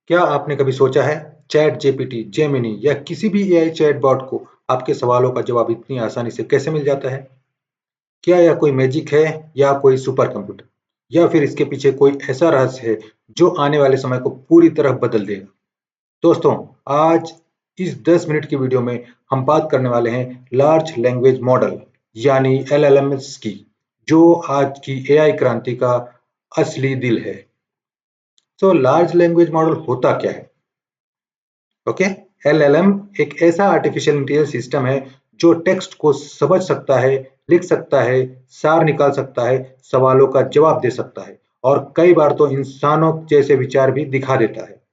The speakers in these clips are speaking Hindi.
क्या आपने कभी सोचा है चैट जीपीटी, जेमिनी या किसी भी एआई चैटबॉट को आपके सवालों का जवाब इतनी आसानी से कैसे मिल जाता है? क्या यह कोई मैजिक है या कोई सुपर कंप्यूटर या फिर इसके पीछे कोई ऐसा रहस्य है जो आने वाले समय को पूरी तरह बदल देगा? दोस्तों, आज इस 10 मिनट की वीडियो में हम बात करने वाले हैं लार्ज लैंग्वेज मॉडल यानी एलएलएम्स की, जो आज की एआई क्रांति का असली दिल है। तो लार्ज लैंग्वेज मॉडल होता क्या है? ओके, एलएलएम एक ऐसा आर्टिफिशियल इंटेलिजेंस सिस्टम है जो टेक्स्ट को समझ सकता है, लिख सकता है, सार निकाल सकता है, सवालों का जवाब दे सकता है और कई बार तो इंसानों जैसे विचार भी दिखा देता है।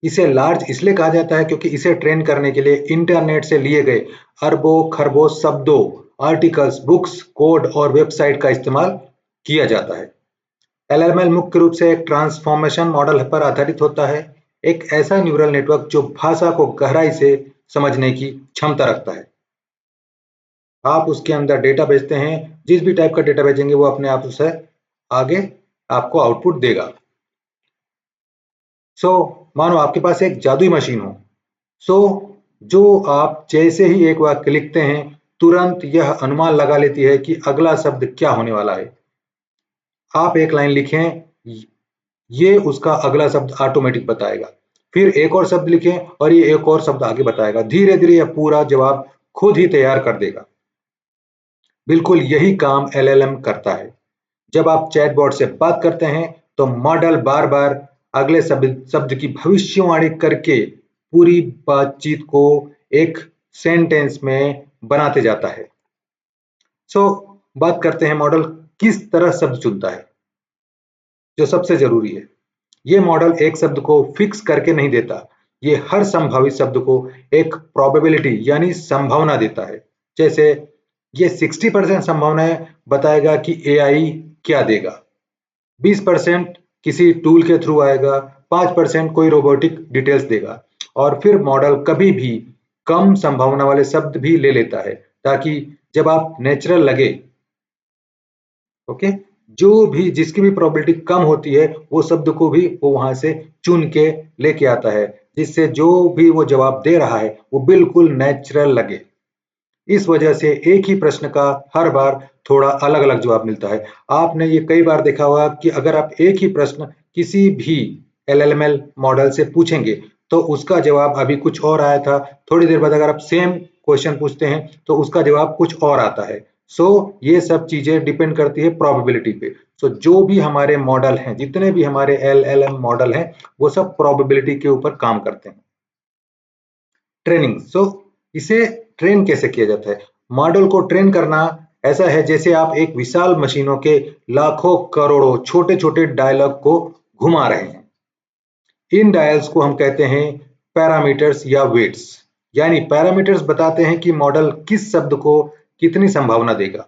इसे लार्ज इसलिए कहा जाता है क्योंकि इसे ट्रेन करने के लिए इंटरनेट से लिए गए अरबों खरबों शब्दों, आर्टिकल्स, बुक्स, कोड और वेबसाइट का इस्तेमाल किया जाता है। एलएमएल मुख्य रूप से एक ट्रांसफॉर्मेशन मॉडल पर आधारित होता है, एक ऐसा न्यूरल नेटवर्क जो भाषा को गहराई से समझने की क्षमता रखता है। आप उसके अंदर डेटा भेजते हैं, जिस भी टाइप का डेटा भेजेंगे वो अपने आप उसे आगे आपको आउटपुट देगा। मानो आपके पास एक जादुई मशीन हो। सो जो आप जैसे ही एक वाक्य लिखते हैं, तुरंत यह अनुमान लगा लेती है कि अगला शब्द क्या होने वाला है। आप एक लाइन लिखें, ये उसका अगला शब्द ऑटोमेटिक बताएगा। फिर एक और शब्द लिखें और ये एक और शब्द आगे बताएगा। धीरे धीरे यह पूरा जवाब खुद ही तैयार कर देगा। बिल्कुल यही काम एलएलएम करता है। जब आप चैटबॉट से बात करते हैं तो मॉडल बार बार अगले शब्द शब्द की भविष्यवाणी करके पूरी बातचीत को एक सेंटेंस में बनाते जाता है। बात करते हैं मॉडल किस तरह शब्द चुनता है, जो सबसे जरूरी है। ये मॉडल एक शब्द को फिक्स करके नहीं देता, ये हर संभावित शब्द को एक प्रोबेबिलिटी यानी संभावना देता है। जैसे ये 60% संभावना बताएगा कि एआई क्या देगा, 20% किसी टूल के थ्रू आएगा, 5% कोई रोबोटिक डिटेल्स देगा और फिर मॉडल कभी भी कम संभावना वाले शब्द भी ले लेता है ताकि जब आप नेचुरल लगे, ओके, जो भी जिसकी भी प्रोबेबिलिटी कम होती है वो शब्द को भी वो वहां से चुन के लेके आता है, जिससे जो भी वो जवाब दे रहा है वो बिल्कुल नेचुरल लगे। इस वजह से एक ही प्रश्न का हर बार थोड़ा अलग अलग जवाब मिलता है। आपने ये कई बार देखा होगा कि अगर आप एक ही प्रश्न किसी भी एलएलएमएल मॉडल से पूछेंगे तो उसका जवाब अभी कुछ और आया था, थोड़ी देर बाद अगर आप सेम क्वेश्चन पूछते हैं तो उसका जवाब कुछ और आता है। ये सब चीजें डिपेंड करती है प्रोबेबिलिटी पे। जो भी हमारे मॉडल हैं, जितने भी हमारे एलएलएम मॉडल हैं, वो सब प्रोबेबिलिटी के ऊपर काम करते हैं। ट्रेनिंग, इसे ट्रेन कैसे किया जाता है? मॉडल को ट्रेन करना ऐसा है जैसे आप एक विशाल मशीनों के लाखों करोड़ों छोटे छोटे डायलॉग को घुमा रहे हैं। इन डायल्स को हम कहते हैं पैरामीटर्स या वेट्स। यानी पैरामीटर्स बताते हैं कि मॉडल किस शब्द को कितनी संभावना देगा।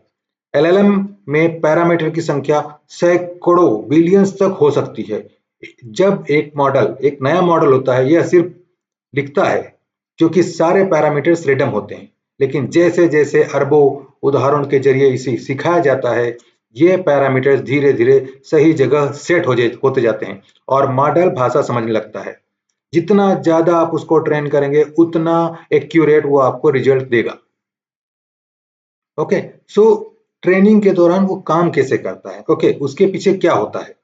एलएलएम में पैरामीटर की संख्या सैकड़ों बिलियंस तक हो सकती है। जब एक नया मॉडल होता है, यह सिर्फ लिखता है क्योंकि सारे पैरामीटर्स रेंडम होते हैं, लेकिन जैसे जैसे अरबों उदाहरण के जरिए इसे सिखाया जाता है, ये पैरामीटर्स धीरे धीरे सही जगह सेट होते जाते हैं और मॉडल भाषा समझने लगता है। जितना ज्यादा आप उसको ट्रेन करेंगे उतना एक्यूरेट वो आपको रिजल्ट देगा। ओके, ट्रेनिंग के दौरान वो काम कैसे करता है, उसके पीछे क्या होता है।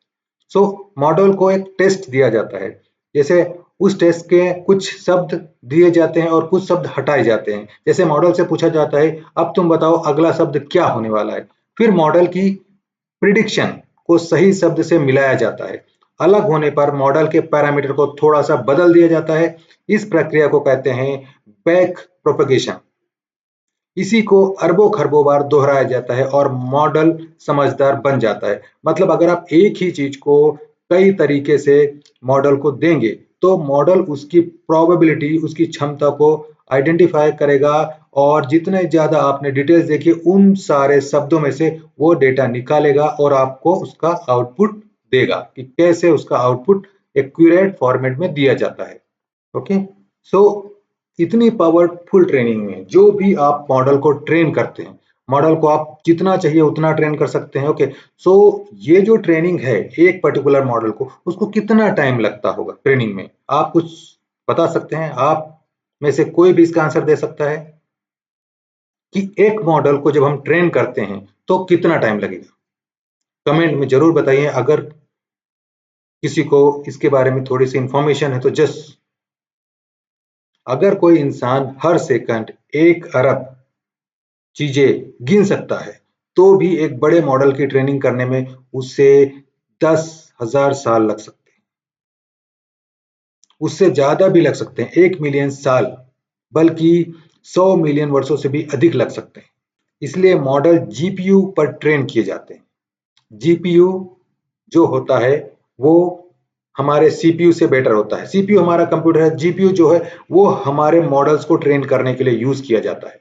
मॉडल को एक टेस्ट दिया जाता है। जैसे उस टेस्ट के कुछ शब्द दिए जाते हैं और कुछ शब्द हटाए जाते हैं। जैसे मॉडल से पूछा जाता है, अब तुम बताओ अगला शब्द क्या होने वाला है। फिर मॉडल की प्रिडिक्शन को सही शब्द से मिलाया जाता है। अलग होने पर मॉडल के पैरामीटर को थोड़ा सा बदल दिया जाता है। इस प्रक्रिया को कहते हैं बैक प्रोपगेशन। इसी को अरबों खरबों बार दोहराया जाता है और मॉडल समझदार बन जाता है। मतलब अगर आप एक ही चीज को कई तरीके से मॉडल को देंगे तो मॉडल उसकी प्रोबेबिलिटी, उसकी क्षमता को आइडेंटिफाई करेगा और जितने ज्यादा आपने डिटेल्स देखी उन सारे शब्दों में से वो डेटा निकालेगा और आपको उसका आउटपुट देगा कि कैसे उसका आउटपुट एक्यूरेट फॉर्मेट में दिया जाता है। ओके, सो इतनी पावरफुल ट्रेनिंग में जो भी आप मॉडल को ट्रेन करते हैं, मॉडल को आप जितना चाहिए उतना ट्रेन कर सकते हैं। ओके, सो ये जो ट्रेनिंग है एक पर्टिकुलर मॉडल को, उसको कितना टाइम लगता होगा ट्रेनिंग में, आप कुछ बता सकते हैं? आप में से कोई भी इसका आंसर दे सकता है कि एक मॉडल को जब हम ट्रेन करते हैं तो कितना टाइम लगेगा? कमेंट में जरूर बताइए। अगर किसी को इसके बारे में थोड़ी सी इंफॉर्मेशन है तो जस्ट, अगर कोई इंसान हर सेकंड 1 अरब चीजें गिन सकता है तो भी एक बड़े मॉडल की ट्रेनिंग करने में उसे 10,000 साल लग सकते हैं, उससे ज्यादा भी लग सकते हैं, 1 मिलियन साल, बल्कि 100 मिलियन वर्षों से भी अधिक लग सकते हैं। इसलिए मॉडल जीपीयू पर ट्रेन किए जाते हैं। जीपीयू जो होता है वो हमारे सीपीयू से बेटर होता है। सीपीयू हमारा कंप्यूटर है, जीपीयू जो है वो हमारे मॉडल्स को ट्रेन करने के लिए यूज किया जाता है।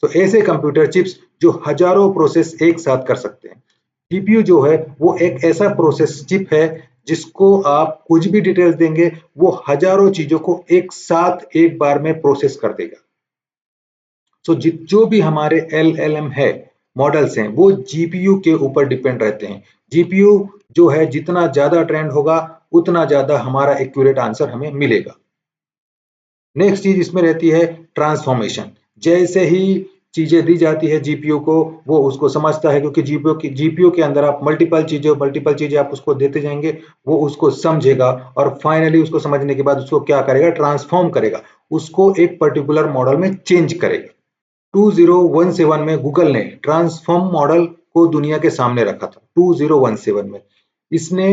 तो ऐसे कंप्यूटर चिप्स जो हजारों प्रोसेस एक साथ कर सकते हैं। सीपीयू जो है वो एक ऐसा प्रोसेस चिप है जिसको आप कुछ भी डिटेल्स देंगे वो हजारों चीजों को एक साथ एक बार में प्रोसेस कर देगा। तो जो भी हमारे एलएलएम है, मॉडल्स हैं, वो जीपीयू के ऊपर डिपेंड रहते हैं। जीपीयू जो है जितना ज्यादा ट्रेंड होगा उतना ज्यादा हमारा एक्यूरेट आंसर हमें मिलेगा। नेक्स्ट चीज इसमें रहती है ट्रांसफॉर्मेशन। जैसे ही चीजें दी जाती है जीपीयू को, वो उसको समझता है, क्योंकि जीपीयू के अंदर आप मल्टीपल चीजें आप उसको देते जाएंगे, वो उसको समझेगा और फाइनली उसको समझने के बाद उसको क्या करेगा, ट्रांसफॉर्म करेगा, उसको एक पर्टिकुलर मॉडल में चेंज करेगा। 2017 में गूगल ने ट्रांसफॉर्म मॉडल को दुनिया के सामने रखा था। 2017 में इसने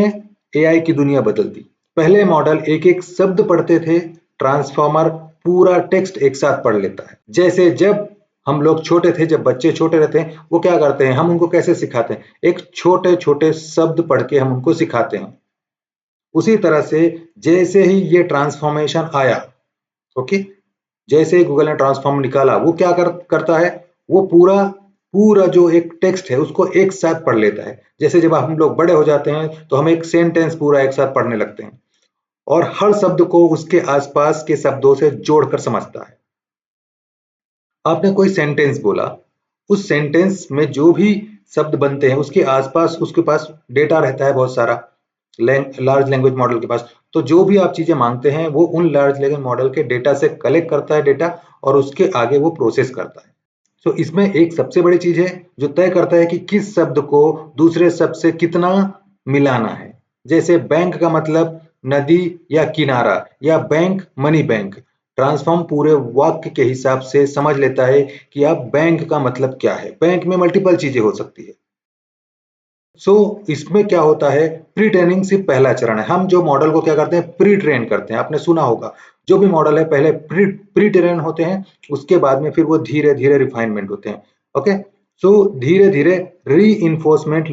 एआई की दुनिया बदल दी। पहले मॉडल एक एक शब्द पढ़ते थे, ट्रांसफॉर्मर पूरा टेक्स्ट एक साथ पढ़ लेता है। जैसे जब हम लोग छोटे थे, जब बच्चे छोटे रहते हैं, वो क्या करते हैं, हम उनको कैसे सिखाते हैं, एक छोटे छोटे शब्द पढ़ के हम उनको सिखाते हैं। उसी तरह से जैसे ही ये ट्रांसफॉर्मेशन आया, ओके, जैसे ही गूगल ने ट्रांसफॉर्म निकाला, वो क्या करता है, वो पूरा पूरा जो एक टेक्स्ट है उसको एक साथ पढ़ लेता है। जैसे जब हम लोग बड़े हो जाते हैं तो हम एक सेंटेंस पूरा एक साथ पढ़ने लगते हैं और हर शब्द को उसके आसपास के शब्दों से जोड़कर समझता है। आपने कोई सेंटेंस बोला, उस सेंटेंस में जो भी शब्द बनते हैं उसके आसपास उसके पास डेटा रहता है बहुत सारा, लार्ज लैंग्वेज मॉडल के पास। तो जो भी आप चीजें मांगते हैं वो उन लार्ज लैंग्वेज मॉडल के डेटा से कलेक्ट करता है डेटा, और उसके आगे वो प्रोसेस करता है। तो इसमें एक सबसे बड़ी चीज है जो तय करता है कि किस शब्द को दूसरे शब्द से कितना मिलाना है। जैसे बैंक का मतलब नदी या किनारा, या बैंक मनी बैंक। ट्रांसफॉर्म पूरे वाक्य के हिसाब से समझ लेता है कि अब बैंक का मतलब क्या है। बैंक में मल्टीपल चीजें हो सकती है। इसमें क्या होता है, प्री ट्रेनिंग सिर्फ पहला चरण है। हम जो मॉडल को क्या करते हैं, प्री ट्रेन करते हैं। आपने सुना होगा जो भी मॉडल है पहले प्री ट्रेन होते हैं, उसके बाद में फिर वो धीरे धीरे रिफाइनमेंट होते हैं। ओके, सो धीरे धीरे री enforcement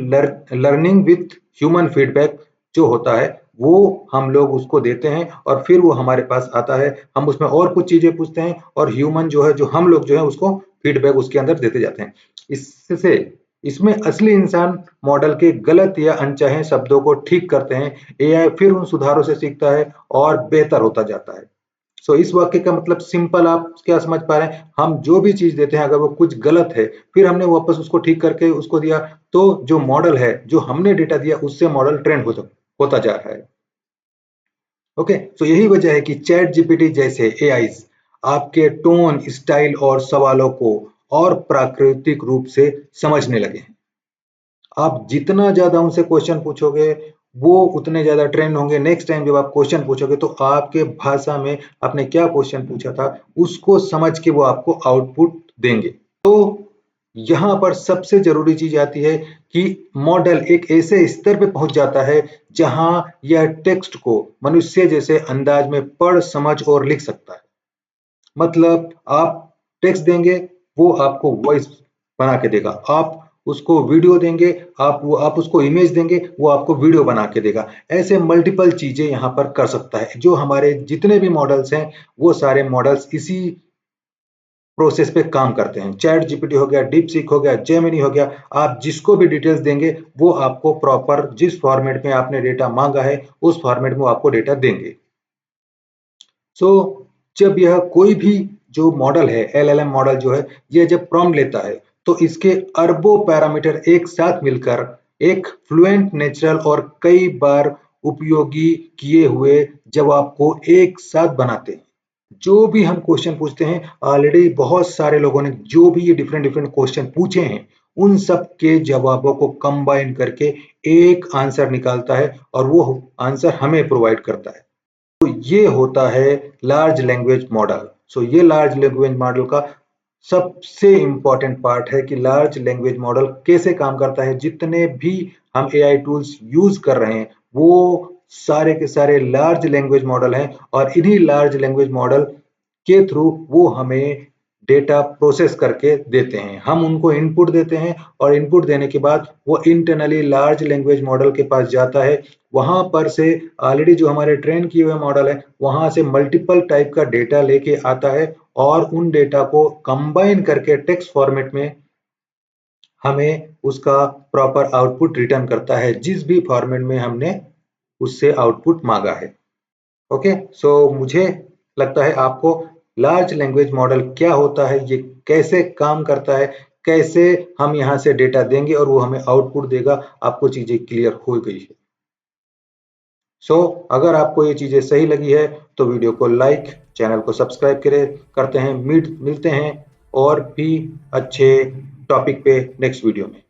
learning with human feedback जो होता है वो हम लोग उसको देते हैं और फिर वो हमारे पास आता है। हम उसमें और कुछ चीजें पूछते हैं और ह्यूमन जो है, जो हम लोग जो है उसको फीडबैक उसके अंदर देते जाते हैं। इससे इसमें असली इंसान मॉडल के गलत या अनचाहे शब्दों को ठीक करते हैं। एआई फिर उन सुधारों से सीखता है और बेहतर होता जाता है। इस वाक्य का मतलब सिंपल आप क्या समझ पा रहे हैं, हम जो भी चीज देते हैं अगर वो कुछ गलत है, फिर हमने वापस उसको ठीक करके उसको दिया, तो जो मॉडल है, जो हमने डेटा दिया, उससे मॉडल ट्रेंड होता जा रहा है। ओके, यही वजह है कि चैट जीपीटी जैसे एआईज आपके टोन, स्टाइल और सवालों को और प्राकृतिक रूप से समझने लगे हैं। आप जितना ज्यादा उनसे क्वेश्चन पूछोगे वो उतने ज्यादा ट्रेंड होंगे। नेक्स्ट टाइम जब आप क्वेश्चन पूछोगे तो आपके भाषा में आपने क्या क्वेश्चन पूछा था उसको समझ के वो आपको आउटपुट देंगे। तो यहाँ पर सबसे जरूरी चीज आती है कि मॉडल एक ऐसे स्तर पे पहुंच जाता है जहां यह टेक्स्ट को मनुष्य जैसे अंदाज में पढ़, समझ और लिख सकता है। मतलब आप टेक्स्ट देंगे, वो आपको वॉइस बना के देगा। आप उसको वीडियो देंगे, आप उसको इमेज देंगे, वो आपको वीडियो बना के देगा। ऐसे मल्टीपल चीजें यहाँ पर कर सकता है। जो हमारे जितने भी मॉडल्स हैं वो सारे मॉडल्स इसी प्रोसेस पे काम करते हैं। चैट जीपीटी हो गया, डीप सीक हो गया, जेमिनी हो गया, आप जिसको भी डिटेल्स देंगे वो आपको प्रॉपर जिस फॉर्मेट में आपने डेटा मांगा है उस फॉर्मेट में वो आपको डेटा देंगे। जब यह कोई भी जो मॉडल है, एलएलएम मॉडल जो है, ये जब प्रॉम्प्ट लेता है तो इसके अरबों पैरामीटर एक साथ मिलकर एक फ्लुएंट, नेचुरल और कई बार उपयोगी किए हुए जवाब को एक साथ बनाते हैं। जो भी हम क्वेश्चन पूछते हैं, ऑलरेडी बहुत सारे लोगों ने जो भी ये डिफरेंट डिफरेंट क्वेश्चन पूछे हैं, उन सब के जवाबों को कंबाइन करके एक आंसर निकालता है और वो आंसर हमें प्रोवाइड करता है। तो ये होता है लार्ज लैंग्वेज मॉडल। सो ये लार्ज लैंग्वेज मॉडल का सबसे इंपॉर्टेंट पार्ट है कि लार्ज लैंग्वेज मॉडल कैसे काम करता है। जितने भी हम एआई टूल्स यूज कर रहे हैं वो सारे के सारे लार्ज लैंग्वेज मॉडल हैं और इन्हीं लार्ज लैंग्वेज मॉडल के थ्रू वो हमें डेटा प्रोसेस करके देते हैं। हम उनको इनपुट देते हैं और इनपुट देने के बाद वो इंटरनली लार्ज लैंग्वेज मॉडल के पास जाता है। वहां पर से ऑलरेडी जो हमारे ट्रेन किए हुए मॉडल है वहां से मल्टीपल टाइप का डेटा लेके आता है और उन डेटा को कंबाइन करके टेक्स्ट फॉर्मेट में हमें उसका प्रॉपर आउटपुट रिटर्न करता है, जिस भी फॉर्मेट में हमने उससे आउटपुट मांगा है। ओके, सो मुझे लगता है आपको लार्ज लैंग्वेज मॉडल क्या होता है, ये कैसे काम करता है, कैसे हम यहाँ से डेटा देंगे और वो हमें आउटपुट देगा, आपको चीजें क्लियर हो गई है। सो अगर आपको ये चीजें सही लगी है तो वीडियो को लाइक, चैनल को सब्सक्राइब करते हैं। मिलते हैं और भी अच्छे टॉपिक पे नेक्स्ट वीडियो में।